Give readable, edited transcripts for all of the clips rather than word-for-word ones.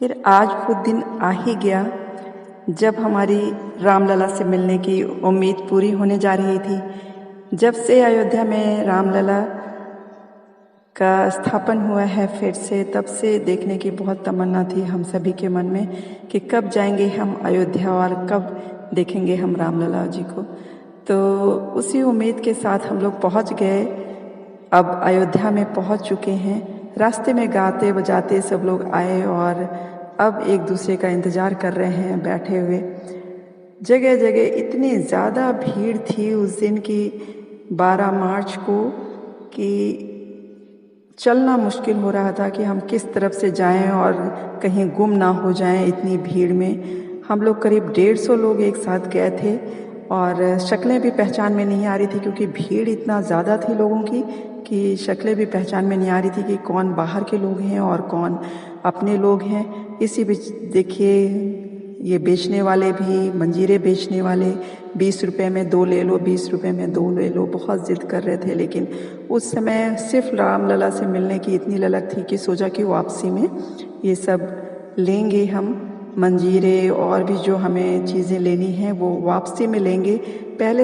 फिर आज वो दिन आ ही गया जब हमारी रामलला से मिलने की उम्मीद पूरी होने जा रही थी। जब से अयोध्या में रामलला का स्थापन हुआ है फिर से, तब से देखने की बहुत तमन्ना थी हम सभी के मन में कि कब जाएंगे हम अयोध्या और कब देखेंगे हम रामलला जी को। तो उसी उम्मीद के साथ हम लोग पहुंच गए। अब अयोध्या में पहुंच चुके हैं। रास्ते में गाते बजाते सब लोग आए और अब एक दूसरे का इंतज़ार कर रहे हैं बैठे हुए। जगह जगह इतनी ज़्यादा भीड़ थी उस दिन की 12 मार्च को कि चलना मुश्किल हो रहा था कि हम किस तरफ से जाएं और कहीं गुम ना हो जाएं इतनी भीड़ में। हम लोग करीब 150 लोग एक साथ गए थे और शक्लें भी पहचान में नहीं आ रही थी क्योंकि भीड़ इतना ज़्यादा थी लोगों की कि शक्लें भी पहचान में नहीं आ रही थी कि कौन बाहर के लोग हैं और कौन अपने लोग हैं। इसी बीच देखिए ये बेचने वाले भी, मंजीरे बेचने वाले 20 रुपये में 2 ले लो, 20 रुपये में 2 ले लो, बहुत ज़िद कर रहे थे। लेकिन उस समय सिर्फ रामलला से मिलने की इतनी ललक थी कि सोचा कि वापसी में ये सब लेंगे हम मंजीरे और भी जो हमें चीज़ें लेनी हैं वो वापसी में लेंगे।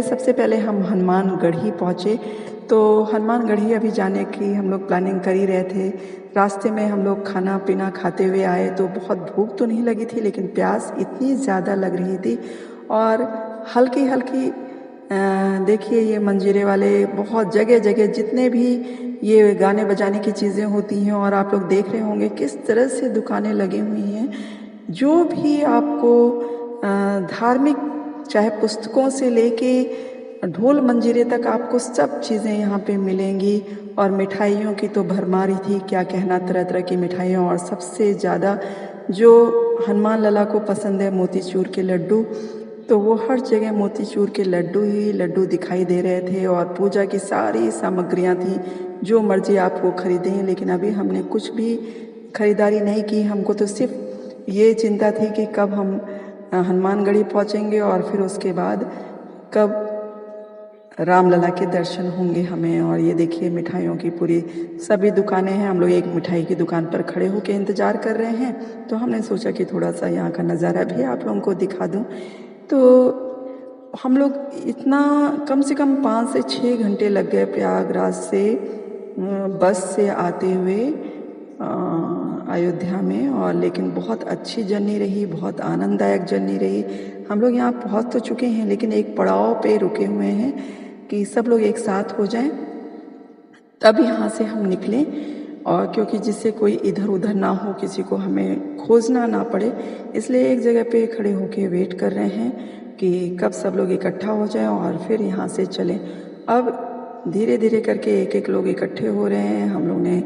सबसे पहले हम हनुमानगढ़ी पहुँचे। तो हनुमानगढ़ी अभी जाने की हम लोग प्लानिंग कर ही रहे थे। रास्ते में हम लोग खाना पीना खाते हुए आए तो बहुत भूख तो नहीं लगी थी लेकिन प्यास इतनी ज़्यादा लग रही थी। और हल्की हल्की देखिए ये मंजीरे वाले बहुत जगह जगह जितने भी ये गाने बजाने की चीज़ें होती हैं और आप लोग देख रहे होंगे किस तरह से दुकानें लगी हुई हैं। जो भी आपको धार्मिक चाहे पुस्तकों से लेके ढोल मंजीरे तक आपको सब चीज़ें यहाँ पे मिलेंगी। और मिठाइयों की तो भरमार ही थी, क्या कहना, तरह तरह की मिठाइयाँ। और सबसे ज़्यादा जो हनुमान लला को पसंद है मोतीचूर के लड्डू, तो वो हर जगह मोतीचूर के लड्डू ही लड्डू दिखाई दे रहे थे। और पूजा की सारी सामग्रियाँ थीं, जो मर्जी आप वो खरीदें। लेकिन अभी हमने कुछ भी खरीदारी नहीं की। हमको तो सिर्फ ये चिंता थी कि कब हम हनुमानगढ़ी पहुँचेंगे और फिर उसके बाद कब रामलला के दर्शन होंगे हमें। और ये देखिए मिठाइयों की पूरी सभी दुकानें हैं। हम लोग एक मिठाई की दुकान पर खड़े होकर इंतज़ार कर रहे हैं। तो हमने सोचा कि थोड़ा सा यहाँ का नज़ारा भी आप लोगों को दिखा दूँ। तो हम लोग इतना कम से कम 5 से 6 घंटे लग गए प्रयागराज से बस से आते हुए अयोध्या में। और लेकिन बहुत अच्छी जर्नी रही, बहुत आनंददायक जर्नी रही। हम लोग यहाँ पहुँच तो चुके हैं लेकिन एक पड़ाव पे रुके हुए हैं कि सब लोग एक साथ हो जाएं तब यहाँ से हम निकलें। और क्योंकि जिससे कोई इधर उधर ना हो, किसी को हमें खोजना ना पड़े, इसलिए एक जगह पे खड़े होके वेट कर रहे हैं कि कब सब लोग इकट्ठा हो जाएं और फिर यहाँ से चलें। अब धीरे धीरे करके एक एक लोग इकट्ठे हो रहे हैं। हम लोग ने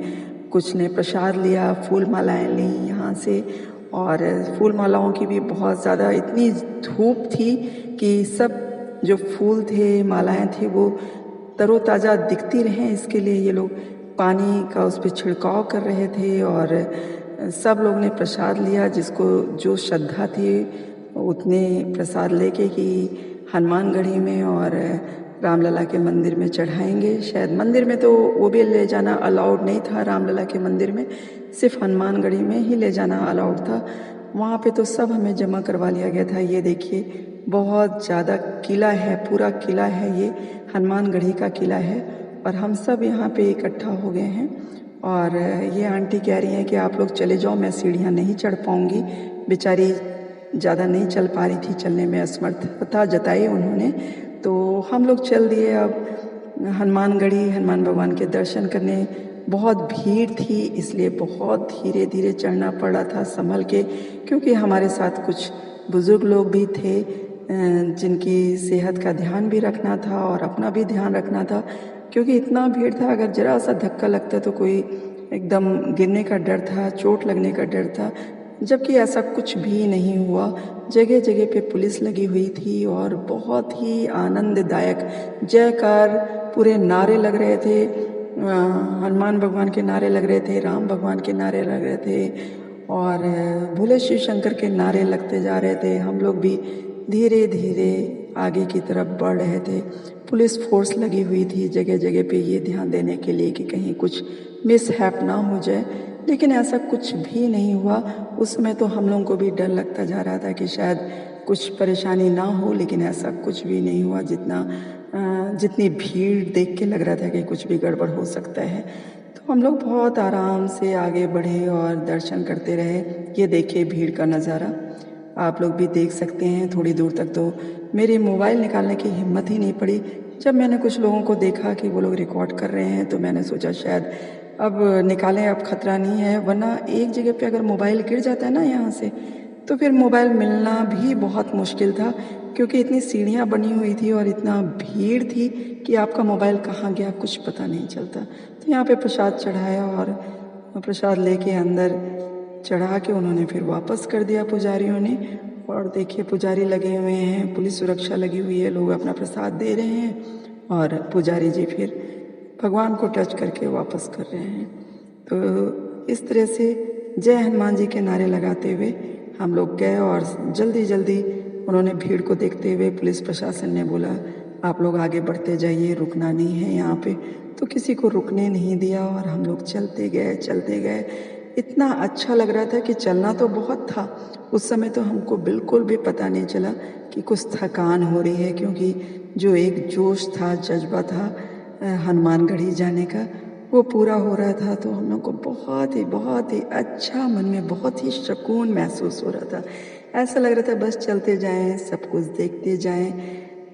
कुछ ने प्रसाद लिया, फूल मालाएँ ली यहाँ से। और फूल मालाओं की भी बहुत ज़्यादा इतनी धूप थी कि सब जो फूल थे, मालाएँ थी, वो तरोताज़ा दिखती रहें इसके लिए ये लोग पानी का उस पर छिड़काव कर रहे थे। और सब लोग ने प्रसाद लिया, जिसको जो श्रद्धा थी उतने प्रसाद लेके कि हनुमानगढ़ी में और रामलला के मंदिर में चढ़ाएंगे। शायद मंदिर में तो वो भी ले जाना अलाउड नहीं था, रामलला के मंदिर में सिर्फ हनुमानगढ़ी में ही ले जाना अलाउड था। वहाँ पे तो सब हमें जमा करवा लिया गया था। ये देखिए बहुत ज़्यादा किला है, पूरा किला है, ये हनुमानगढ़ी का किला है। और हम सब यहाँ पे इकट्ठा हो गए हैं। और ये आंटी कह रही हैं कि आप लोग चले जाओ, मैं सीढ़ियाँ नहीं चढ़ पाऊँगी। बेचारी ज़्यादा नहीं चल पा रही थी, चलने में असमर्थता जताई उन्होंने। तो हम लोग चल दिए अब हनुमानगढ़ी, हनुमान भगवान के दर्शन करने। बहुत भीड़ थी इसलिए बहुत धीरे धीरे चढ़ना पड़ रहा था, संभल के, क्योंकि हमारे साथ कुछ बुज़ुर्ग लोग भी थे जिनकी सेहत का ध्यान भी रखना था और अपना भी ध्यान रखना था। क्योंकि इतना भीड़ था, अगर ज़रा सा धक्का लगता तो कोई एकदम गिरने का डर था, चोट लगने का डर था। जबकि ऐसा कुछ भी नहीं हुआ। जगह जगह पे पुलिस लगी हुई थी और बहुत ही आनंददायक जयकार, पूरे नारे लग रहे थे। हनुमान भगवान के नारे लग रहे थे, राम भगवान के नारे लग रहे थे और भोले शिव शंकर के नारे लगते जा रहे थे। हम लोग भी धीरे धीरे आगे की तरफ बढ़ रहे थे। पुलिस फोर्स लगी हुई थी जगह जगह पे ये ध्यान देने के लिए कि कहीं कुछ मिसहैप ना हो जाए। लेकिन ऐसा कुछ भी नहीं हुआ। उस समय तो हम लोगों को भी डर लगता जा रहा था कि शायद कुछ परेशानी ना हो, लेकिन ऐसा कुछ भी नहीं हुआ। जितनी भीड़ देख के लग रहा था कि कुछ भी गड़बड़ हो सकता है। तो हम लोग बहुत आराम से आगे बढ़े और दर्शन करते रहे। ये देखिए भीड़ का नज़ारा, आप लोग भी देख सकते हैं। थोड़ी दूर तक तो मेरी मोबाइल निकालने की हिम्मत ही नहीं पड़ी। जब मैंने कुछ लोगों को देखा कि वो लोग रिकॉर्ड कर रहे हैं तो मैंने सोचा शायद अब निकालें, अब खतरा नहीं है। वरना एक जगह पे अगर मोबाइल गिर जाता है ना यहाँ से, तो फिर मोबाइल मिलना भी बहुत मुश्किल था, क्योंकि इतनी सीढ़ियाँ बनी हुई थी और इतना भीड़ थी कि आपका मोबाइल कहाँ गया कुछ पता नहीं चलता। तो यहाँ पे प्रसाद चढ़ाया और प्रसाद लेके अंदर चढ़ा के उन्होंने फिर वापस कर दिया पुजारियों ने। और देखिए पुजारी लगे हुए हैं, पुलिस सुरक्षा लगी हुई है, लोग अपना प्रसाद दे रहे हैं और पुजारी जी फिर भगवान को टच करके वापस कर रहे हैं। तो इस तरह से जय हनुमान जी के नारे लगाते हुए हम लोग गए और जल्दी जल्दी उन्होंने भीड़ को देखते हुए पुलिस प्रशासन ने बोला आप लोग आगे बढ़ते जाइए, रुकना नहीं है यहाँ पे। तो किसी को रुकने नहीं दिया और हम लोग चलते गए। इतना अच्छा लग रहा था कि चलना तो बहुत था। उस समय तो हमको बिल्कुल भी पता नहीं चला कि कुछ थकान हो रही है, क्योंकि जो एक जोश था, जज्बा था हनुमानगढ़ी जाने का, वो पूरा हो रहा था। तो हम लोग को बहुत ही अच्छा, मन में बहुत ही सुकून महसूस हो रहा था। ऐसा लग रहा था बस चलते जाएं, सब कुछ देखते जाएं,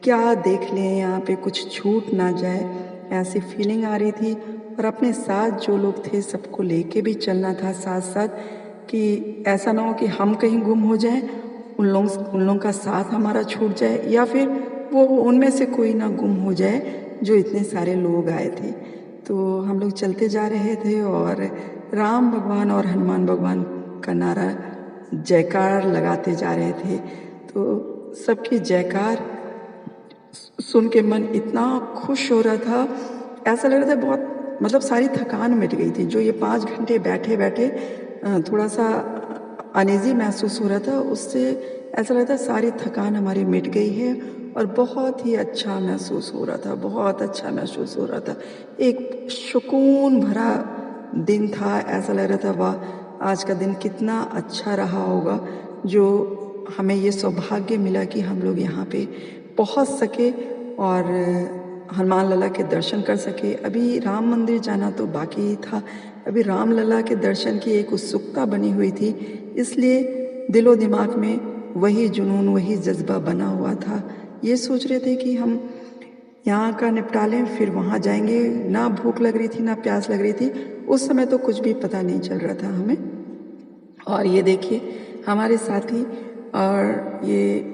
क्या देख लें, यहाँ पे कुछ छूट ना जाए, ऐसी फीलिंग आ रही थी। और अपने साथ जो लोग थे सबको लेके भी चलना था साथ साथ, कि ऐसा ना हो कि हम कहीं गुम हो जाएं, उन लोगों का साथ हमारा छूट जाए, या फिर वो उनमें से कोई ना गुम हो जाए जो इतने सारे लोग आए थे। तो हम लोग चलते जा रहे थे और राम भगवान और हनुमान भगवान का नारा जयकार लगाते जा रहे थे। तो सबकी जयकार सुन के मन इतना खुश हो रहा था, ऐसा लग रहा था बहुत, मतलब सारी थकान मिट गई थी। जो ये 5 घंटे बैठे बैठे थोड़ा सा अनईजी महसूस हो रहा था, उससे ऐसा लग रहा था सारी थकान हमारी मिट गई है और बहुत ही अच्छा महसूस हो रहा था, बहुत अच्छा महसूस हो रहा था। एक सुकून भरा दिन था। ऐसा लग रहा था वाह, आज का दिन कितना अच्छा रहा होगा, जो हमें ये सौभाग्य मिला कि हम लोग यहाँ पे पहुँच सके और हनुमान लला के दर्शन कर सके। अभी राम मंदिर जाना तो बाकी ही था, अभी राम लला के दर्शन की एक उत्सुकता बनी हुई थी, इसलिए दिलो दिमाग में वही जुनून, वही जज्बा बना हुआ था। ये सोच रहे थे कि हम यहाँ का निपटा लें, फिर वहाँ जाएंगे। ना भूख लग रही थी ना प्यास लग रही थी, उस समय तो कुछ भी पता नहीं चल रहा था हमें। और ये देखिए हमारे साथी और ये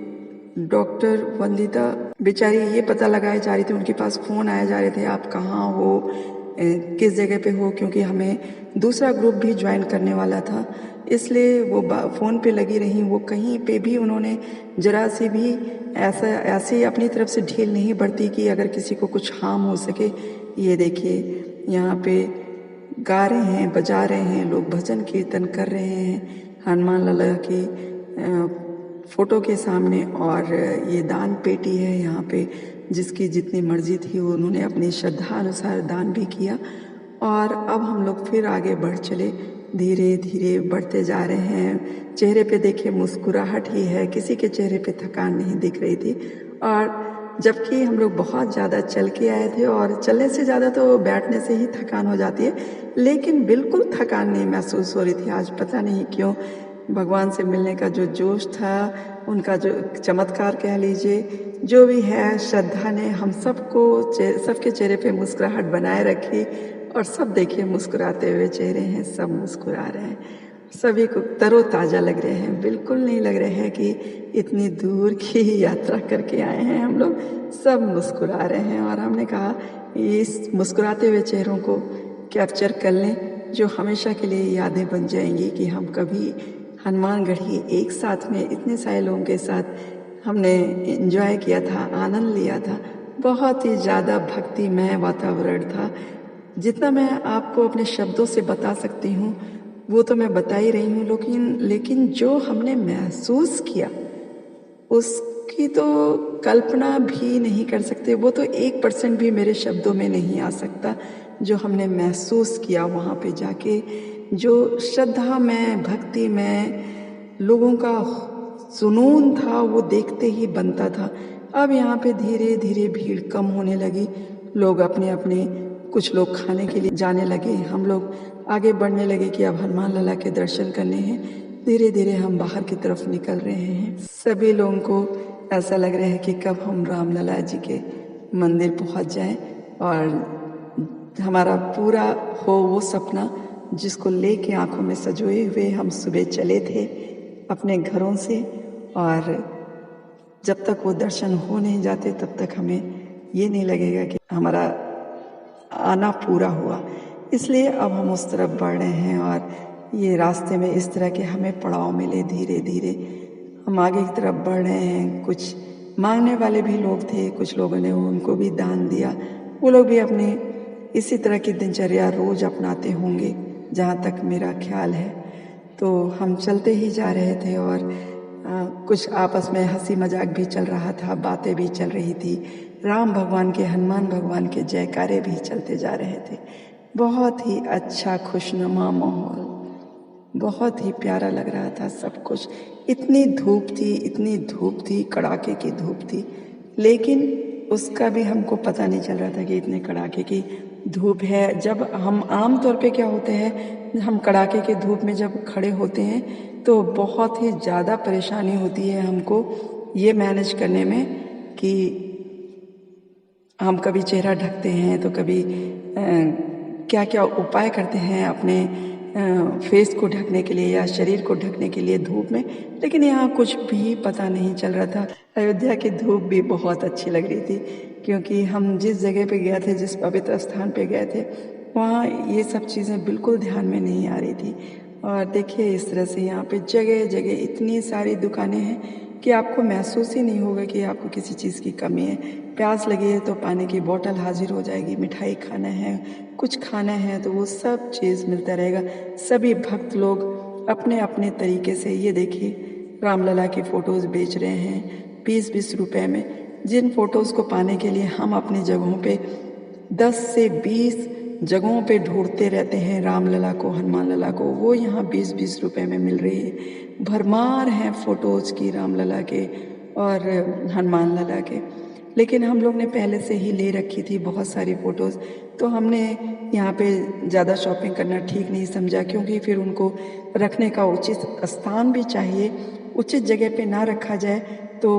डॉक्टर वंदिता बेचारी ये पता लगाए जा रही थी, उनके पास फ़ोन आए जा रहे थे आप कहाँ हो, किस जगह पे हो, क्योंकि हमें दूसरा ग्रुप भी ज्वाइन करने वाला था, इसलिए वो फ़ोन पे लगी रहीं। वो कहीं पे भी उन्होंने ज़रा सी भी ऐसे अपनी तरफ से ढील नहीं बरती कि अगर किसी को कुछ हार्म हो सके। ये देखिए यहाँ पे गा रहे हैं, बजा रहे हैं, लोग भजन कीर्तन कर रहे हैं हनुमान लला की फ़ोटो के सामने। और ये दान पेटी है यहाँ पे, जिसकी जितनी मर्जी थी उन्होंने अपनी श्रद्धा अनुसार दान भी किया। और अब हम लोग फिर आगे बढ़ चले, धीरे धीरे बढ़ते जा रहे हैं। चेहरे पे देखिए मुस्कुराहट ही है, किसी के चेहरे पे थकान नहीं दिख रही थी। और जबकि हम लोग बहुत ज़्यादा चल के आए थे, और चलने से ज़्यादा तो बैठने से ही थकान हो जाती है, लेकिन बिल्कुल थकान नहीं महसूस हो रही थी आज। पता नहीं क्यों, भगवान से मिलने का जो जोश था, उनका जो चमत्कार कह लीजिए, जो भी है, श्रद्धा ने हम सबको सबके चेहरे पे मुस्कुराहट बनाए रखी। और सब देखिए मुस्कुराते हुए चेहरे हैं, सब मुस्कुरा रहे हैं, सभी को तरोताज़ा लग रहे हैं। बिल्कुल नहीं लग रहे हैं कि इतनी दूर की यात्रा करके आए हैं हम लोग, सब मुस्कुरा रहे हैं। और हमने कहा इस मुस्कुराते हुए चेहरों को कैप्चर कर लें, जो हमेशा के लिए यादें बन जाएंगी कि हम कभी हनुमानगढ़ी एक साथ में इतने सारे लोगों के साथ हमने एंजॉय किया था, आनंद लिया था। बहुत ही ज़्यादा भक्तिमय वातावरण था। जितना मैं आपको अपने शब्दों से बता सकती हूँ वो तो मैं बता ही रही हूँ, लेकिन जो हमने महसूस किया उसकी तो कल्पना भी नहीं कर सकते। वो तो 1% भी मेरे शब्दों में नहीं आ सकता, जो हमने महसूस किया वहाँ पे जाके। जो श्रद्धा में, भक्ति में लोगों का जुनून था वो देखते ही बनता था। अब यहाँ पे धीरे धीरे भीड़ कम होने लगी। लोग अपने अपने, कुछ लोग खाने के लिए जाने लगे, हम लोग आगे बढ़ने लगे कि अब हनुमान लला के दर्शन करने हैं। धीरे धीरे हम बाहर की तरफ निकल रहे हैं। सभी लोगों को ऐसा लग रहा है कि कब हम रामलला जी के मंदिर पहुंच जाएं और हमारा पूरा हो वो सपना जिसको लेके आंखों में सजोए हुए हम सुबह चले थे अपने घरों से, और जब तक वो दर्शन हो नहीं जाते तब तक हमें ये नहीं लगेगा कि हमारा आना पूरा हुआ। इसलिए अब हम उस तरफ बढ़ रहे हैं और ये रास्ते में इस तरह के हमें पड़ाव मिले। धीरे धीरे हम आगे की तरफ बढ़ रहे हैं। कुछ मांगने वाले भी लोग थे, कुछ लोगों ने उनको भी दान दिया। वो लोग भी अपने इसी तरह की दिनचर्या रोज अपनाते होंगे जहाँ तक मेरा ख्याल है। तो हम चलते ही जा रहे थे और कुछ आपस में हंसी मजाक भी चल रहा था, बातें भी चल रही थी, राम भगवान के, हनुमान भगवान के जयकारे भी चलते जा रहे थे। बहुत ही अच्छा खुशनुमा माहौल, बहुत ही प्यारा लग रहा था सब कुछ। इतनी धूप थी, कड़ाके की धूप थी, लेकिन उसका भी हमको पता नहीं चल रहा था कि इतने कड़ाके की धूप है। जब हम आम तौर पे क्या होते हैं, हम कड़ाके की धूप में जब खड़े होते हैं तो बहुत ही ज़्यादा परेशानी होती है हमको ये मैनेज करने में कि हम कभी चेहरा ढकते हैं तो कभी क्या क्या उपाय करते हैं अपने फेस को ढकने के लिए या शरीर को ढकने के लिए धूप में। लेकिन यहाँ कुछ भी पता नहीं चल रहा था। अयोध्या की धूप भी बहुत अच्छी लग रही थी, क्योंकि हम जिस जगह पे गए थे, जिस पवित्र स्थान पे गए थे, वहाँ ये सब चीज़ें बिल्कुल ध्यान में नहीं आ रही थी। और देखिए इस तरह से यहाँ पे जगह जगह इतनी सारी दुकानें हैं कि आपको महसूस ही नहीं होगा कि आपको किसी चीज़ की कमी है। प्यास लगी है तो पानी की बोतल हाजिर हो जाएगी, मिठाई खाना है, कुछ खाना है तो वो सब चीज़ मिलता रहेगा। सभी भक्त लोग अपने अपने तरीके से, ये देखिए रामलला की फ़ोटोज़ बेच रहे हैं 20-20 रुपए में। जिन फ़ोटोज़ को पाने के लिए हम अपनी जगहों पे 10 से 20 जगहों पे ढूंढते रहते हैं रामलला को, हनुमान लला को, वो यहाँ 20-20 रुपए में मिल रही है। भरमार हैं फ़ोटोज़ की रामलला के और हनुमान लला के। लेकिन हम लोग ने पहले से ही ले रखी थी बहुत सारी फ़ोटोज़, तो हमने यहाँ पे ज़्यादा शॉपिंग करना ठीक नहीं समझा, क्योंकि फिर उनको रखने का उचित स्थान भी चाहिए। उचित जगह पे ना रखा जाए तो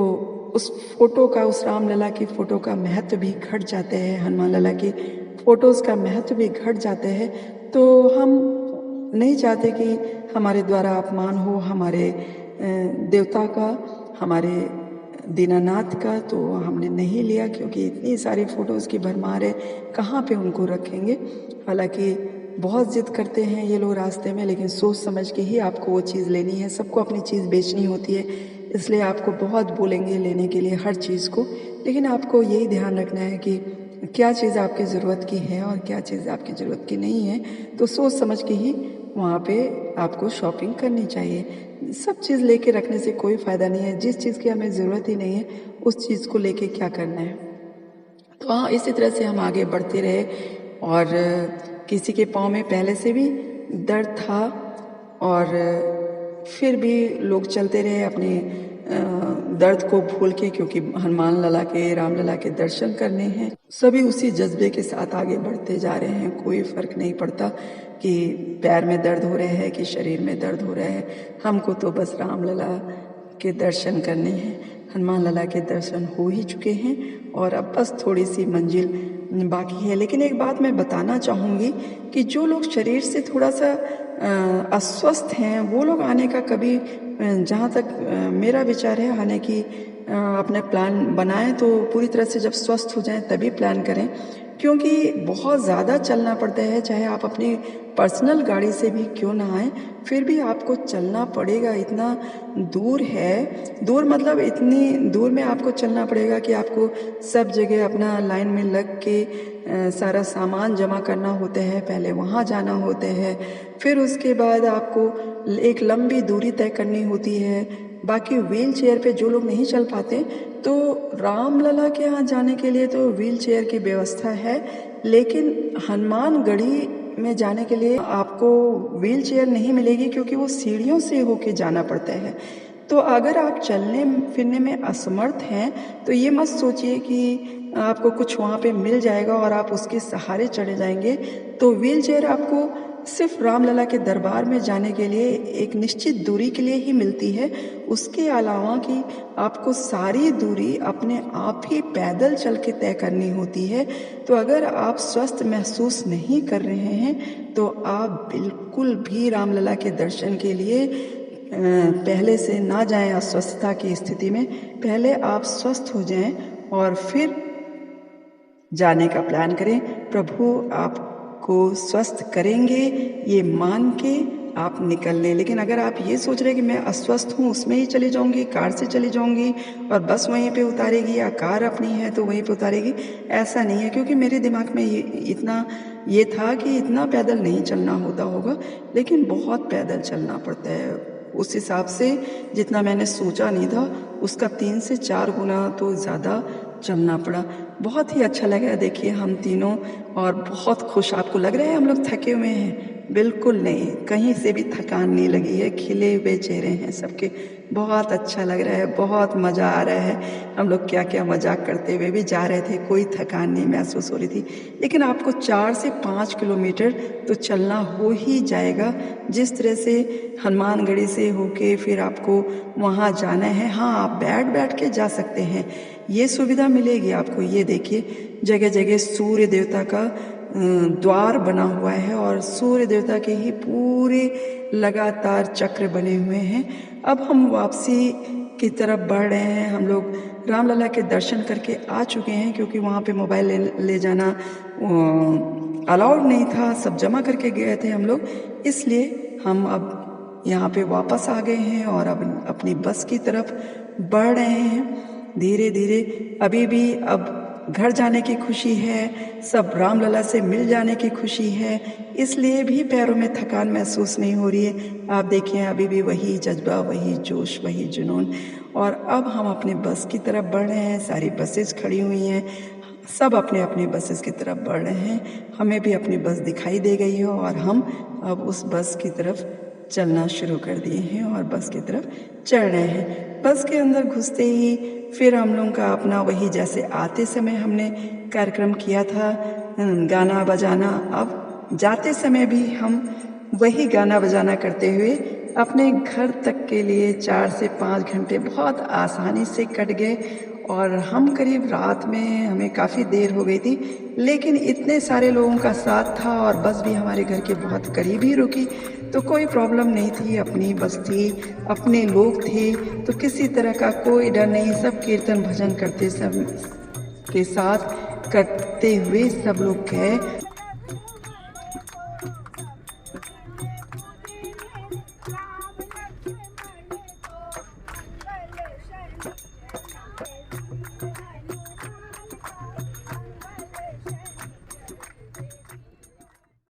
उस फ़ोटो का, उस रामलला की फ़ोटो का महत्व भी घट जाते हैं, हनुमान लला की फ़ोटोज़ का महत्व भी घट जाते हैं। तो हम नहीं चाहते कि हमारे द्वारा अपमान हो हमारे देवता का, हमारे दीनानाथ का। तो हमने नहीं लिया, क्योंकि इतनी सारी फ़ोटोज़ की भरमार है, कहाँ पे उनको रखेंगे। हालांकि बहुत ज़िद करते हैं ये लोग रास्ते में, लेकिन सोच समझ के ही आपको वो चीज़ लेनी है। सबको अपनी चीज़ बेचनी होती है, इसलिए आपको बहुत बोलेंगे लेने के लिए हर चीज़ को। लेकिन आपको यही ध्यान रखना है कि क्या चीज़ आपकी ज़रूरत की है और क्या चीज़ आपकी ज़रूरत की नहीं है। तो सोच समझ के ही वहाँ पे आपको शॉपिंग करनी चाहिए। सब चीज़ लेके रखने से कोई फ़ायदा नहीं है। जिस चीज़ की हमें ज़रूरत ही नहीं है उस चीज़ को लेके क्या करना है। तो हाँ, इसी तरह से हम आगे बढ़ते रहे और किसी के पाँव में पहले से भी दर्द था और फिर भी लोग चलते रहे अपने दर्द को भूल के, क्योंकि हनुमान लला के, राम लला के दर्शन करने हैं। सभी उसी जज्बे के साथ आगे बढ़ते जा रहे हैं। कोई फ़र्क नहीं पड़ता कि पैर में दर्द हो रहे हैं कि शरीर में दर्द हो रहा है। हमको तो बस राम लला के दर्शन करने हैं। हनुमान लला के दर्शन हो ही चुके हैं और अब बस थोड़ी सी मंजिल बाकी है। लेकिन एक बात मैं बताना चाहूँगी कि जो लोग शरीर से थोड़ा सा अस्वस्थ हैं, वो लोग आने का कभी, जहाँ तक मेरा विचार है, आने की अपने प्लान बनाएं तो पूरी तरह से जब स्वस्थ हो जाएं तभी प्लान करें, क्योंकि बहुत ज़्यादा चलना पड़ता है। चाहे आप अपनी पर्सनल गाड़ी से भी क्यों ना आएँ, फिर भी आपको चलना पड़ेगा। इतना दूर है, दूर मतलब इतनी दूर में आपको चलना पड़ेगा कि आपको सब जगह अपना लाइन में लग के सारा सामान जमा करना होता है, पहले वहाँ जाना होता है, फिर उसके बाद आपको एक लंबी दूरी तय करनी होती है। बाकी व्हील चेयर पे जो लोग नहीं चल पाते, तो रामलला के यहाँ जाने के लिए तो व्हील चेयर की व्यवस्था है, लेकिन हनुमानगढ़ी में जाने के लिए आपको व्हील चेयर नहीं मिलेगी, क्योंकि वो सीढ़ियों से होके जाना पड़ता है। तो अगर आप चलने फिरने में असमर्थ हैं तो ये मत सोचिए कि आपको कुछ वहाँ पे मिल जाएगा और आप उसके सहारे चढ़े जाएंगे। तो व्हील चेयर आपको सिर्फ रामलला के दरबार में जाने के लिए एक निश्चित दूरी के लिए ही मिलती है। उसके अलावा कि आपको सारी दूरी अपने आप ही पैदल चल के तय करनी होती है। तो अगर आप स्वस्थ महसूस नहीं कर रहे हैं तो आप बिल्कुल भी रामलला के दर्शन के लिए पहले से ना जाएं अस्वस्थता की स्थिति में। पहले आप स्वस्थ हो जाएं और फिर जाने का प्लान करें। प्रभु आपको स्वस्थ करेंगे ये मान के आप निकल लें। लेकिन अगर आप ये सोच रहे हैं कि मैं अस्वस्थ हूँ, उसमें ही चली जाऊँगी, कार से चली जाऊँगी और बस वहीं पे उतारेगी या कार अपनी है तो वहीं पे उतारेगी, ऐसा नहीं है। क्योंकि मेरे दिमाग में ये था कि इतना पैदल नहीं चलना होता होगा, लेकिन बहुत पैदल चलना पड़ता है। उस हिसाब से जितना मैंने सोचा नहीं था उसका 3 से 4 गुना तो ज़्यादा चलना पड़ा। बहुत ही अच्छा लगा देखिए हम तीनों, और बहुत खुश। आपको लग रहा है हम लोग थके हुए हैं? बिल्कुल नहीं, कहीं से भी थकान नहीं लगी है, खिले हुए चेहरे हैं सबके। बहुत अच्छा लग रहा है, बहुत मज़ा आ रहा है। हम लोग क्या क्या मजाक करते हुए भी जा रहे थे, कोई थकान नहीं महसूस हो रही थी। लेकिन आपको 4 से 5 किलोमीटर तो चलना हो ही जाएगा। जिस तरह से हनुमानगढ़ी से होके फिर आपको वहाँ जाना है। हाँ, आप बैठ के जा सकते हैं, ये सुविधा मिलेगी आपको। ये देखिए जगह जगह सूर्य देवता का द्वार बना हुआ है और सूर्य देवता के ही पूरे लगातार चक्र बने हुए हैं। अब हम वापसी की तरफ बढ़ रहे हैं। हम लोग रामलला के दर्शन करके आ चुके हैं, क्योंकि वहाँ पे मोबाइल ले जाना अलाउड नहीं था, सब जमा करके गए थे हम लोग। इसलिए हम अब यहाँ पे वापस आ गए हैं और अब अपनी बस की तरफ बढ़ रहे हैं धीरे धीरे। अभी भी अब घर जाने की खुशी है, सब रामलला से मिल जाने की खुशी है, इसलिए भी पैरों में थकान महसूस नहीं हो रही है। आप देखिए अभी भी वही जज्बा, वही जोश, वही जुनून। और अब हम अपने बस की तरफ बढ़ रहे हैं। सारी बसेस खड़ी हुई हैं, सब अपने अपने बसेस की तरफ बढ़ रहे हैं। हमें भी अपनी बस दिखाई दे गई है और हम अब उस बस की तरफ चलना शुरू कर दिए हैं और बस की तरफ चढ़ रहे हैं। बस के अंदर घुसते ही फिर हम लोगों का अपना वही, जैसे आते समय हमने कार्यक्रम किया था गाना बजाना, अब जाते समय भी हम वही गाना बजाना करते हुए अपने घर तक के लिए 4 से 5 घंटे बहुत आसानी से कट गए। और हम करीब रात में, हमें काफ़ी देर हो गई थी, लेकिन इतने सारे लोगों का साथ था और बस भी हमारे घर के बहुत करीब ही रुकी, तो कोई प्रॉब्लम नहीं थी। अपनी बस थी, अपने लोग थे, तो किसी तरह का कोई डर नहीं। सब कीर्तन भजन करते सब के साथ करते हुए सब लोग गए।